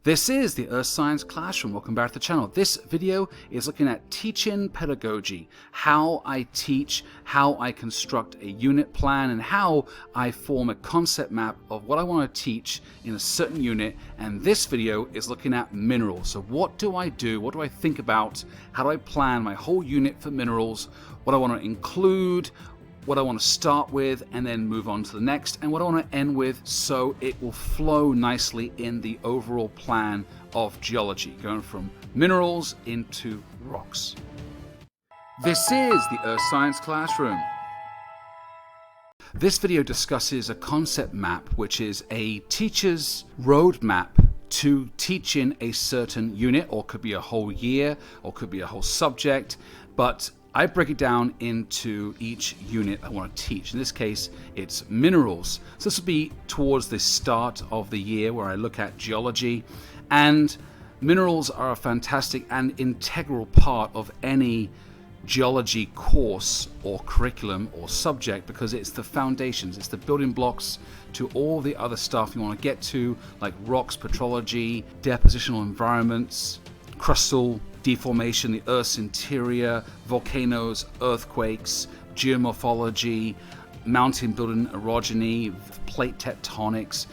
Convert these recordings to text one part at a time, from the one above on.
This is the Earth Science Classroom. Welcome back to the channel. This video is looking at teaching pedagogy, how I teach, how I construct a unit plan, and how I form a concept map of what I want to teach in a certain unit. And this video is looking at minerals. So what do I do? What do I think about? How do I plan my whole unit for minerals? What I want to include? What I want to start with and then move on to the next, and what I want to end with, so it will flow nicely in the overall plan of geology, going from minerals into rocks. This is the Earth Science Classroom. This video discusses a concept map, which is a teacher's roadmap to teaching a certain unit, or could be a whole year, or could be a whole subject, but I break it down into each unit I want to teach. In this case, it's minerals. So this will be towards the start of the year where I look at geology. And minerals are a fantastic and integral part of any geology course or curriculum or subject, because it's the foundations, it's the building blocks to all the other stuff you want to get to, like rocks, petrology, depositional environments, crustal deformation, the Earth's interior, volcanoes, earthquakes, geomorphology, mountain building orogeny, plate tectonics.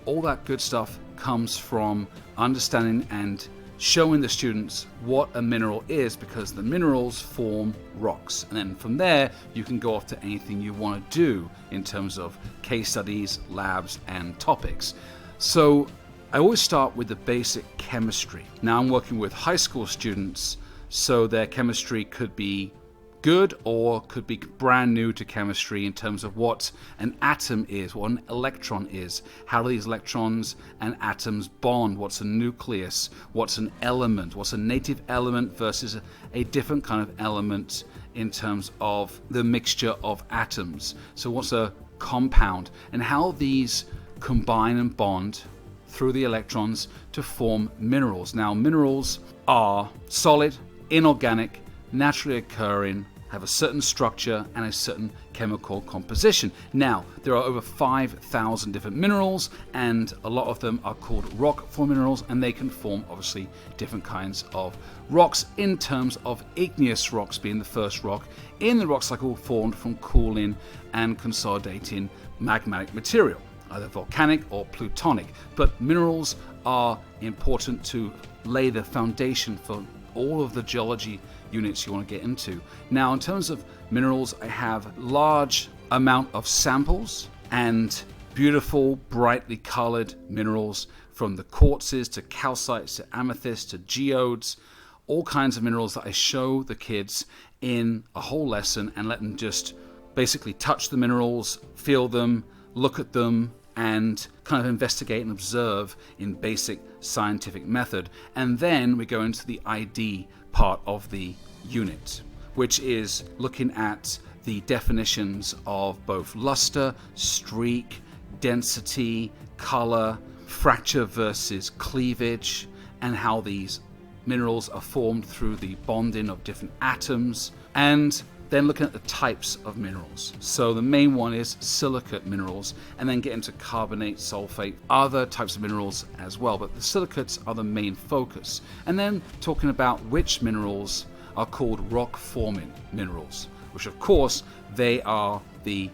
All that good stuff comes from understanding and showing the students what a mineral is, because the minerals form rocks. And then from there, you can go off to anything you want to do in terms of case studies, labs, and topics. So I always start with the basic chemistry. Now I'm working with high school students, so their chemistry could be good or could be brand new to chemistry in terms of what an atom is, what an electron is, how do these electrons and atoms bond, what's a nucleus, what's an element, what's a native element versus a different kind of element in terms of the mixture of atoms. So what's a compound, and how these combine and bond through the electrons to form minerals. Now, minerals are solid, inorganic, naturally occurring, have a certain structure and a certain chemical composition. Now, there are over 5,000 different minerals, and a lot of them are called rock form minerals, and they can form obviously different kinds of rocks, in terms of igneous rocks being the first rock in the rock cycle formed from cooling and consolidating magmatic material, either volcanic or plutonic. But minerals are important to lay the foundation for all of the geology units you want to get into. Now, in terms of minerals, I have large amount of samples and beautiful, brightly colored minerals, from the quartzes to calcites to amethysts to geodes, all kinds of minerals that I show the kids in a whole lesson and let them just basically touch the minerals, feel them, look at them, and kind of investigate and observe in basic scientific method. And then we go into the ID part of the unit, which is looking at the definitions of both luster, streak, density, color, fracture versus cleavage, and how these minerals are formed through the bonding of different atoms, and then looking at the types of minerals. So the main one is silicate minerals, and then get into carbonate, sulfate, other types of minerals as well. But the silicates are the main focus. And then talking about which minerals are called rock-forming minerals, which of course they are the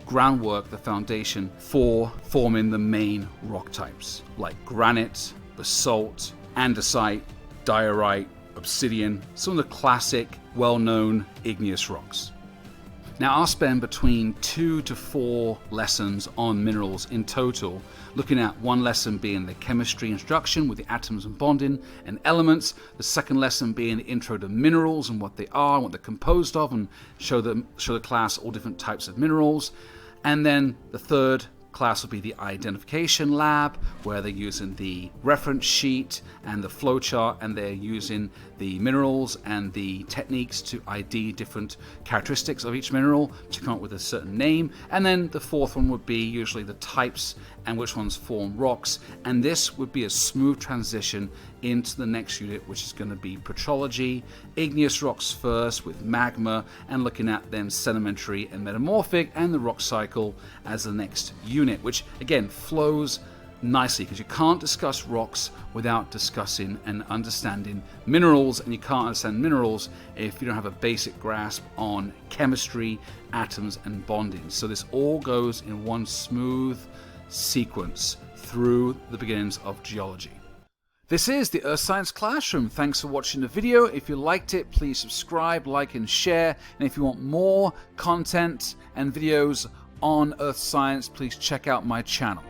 groundwork, the foundation for forming the main rock types, like granite, basalt, andesite, diorite, obsidian, some of the classic, well-known igneous rocks. Now, I'll spend between 2 to 4 lessons on minerals in total, looking at one lesson being the chemistry introduction with the atoms and bonding and elements, the second lesson being the intro to minerals and what they are and what they're composed of, and show the class all different types of minerals. And then the third class will be the identification lab, where they're using the reference sheet and the flowchart, and they're using the minerals and the techniques to ID different characteristics of each mineral to come up with a certain name. And then the fourth one would be usually the types and which ones form rocks. And this would be a smooth transition into the next unit, which is going to be petrology, igneous rocks first with magma, and looking at then sedimentary and metamorphic and the rock cycle as the next unit, which again flows nicely, because you can't discuss rocks without discussing and understanding minerals, and you can't understand minerals if you don't have a basic grasp on chemistry, atoms, and bonding. So this all goes in one smooth sequence through the beginnings of geology. This is the Earth Science Classroom. Thanks for watching the video. If you liked it, please subscribe, like, and share. And if you want more content and videos on Earth science, please check out my channel.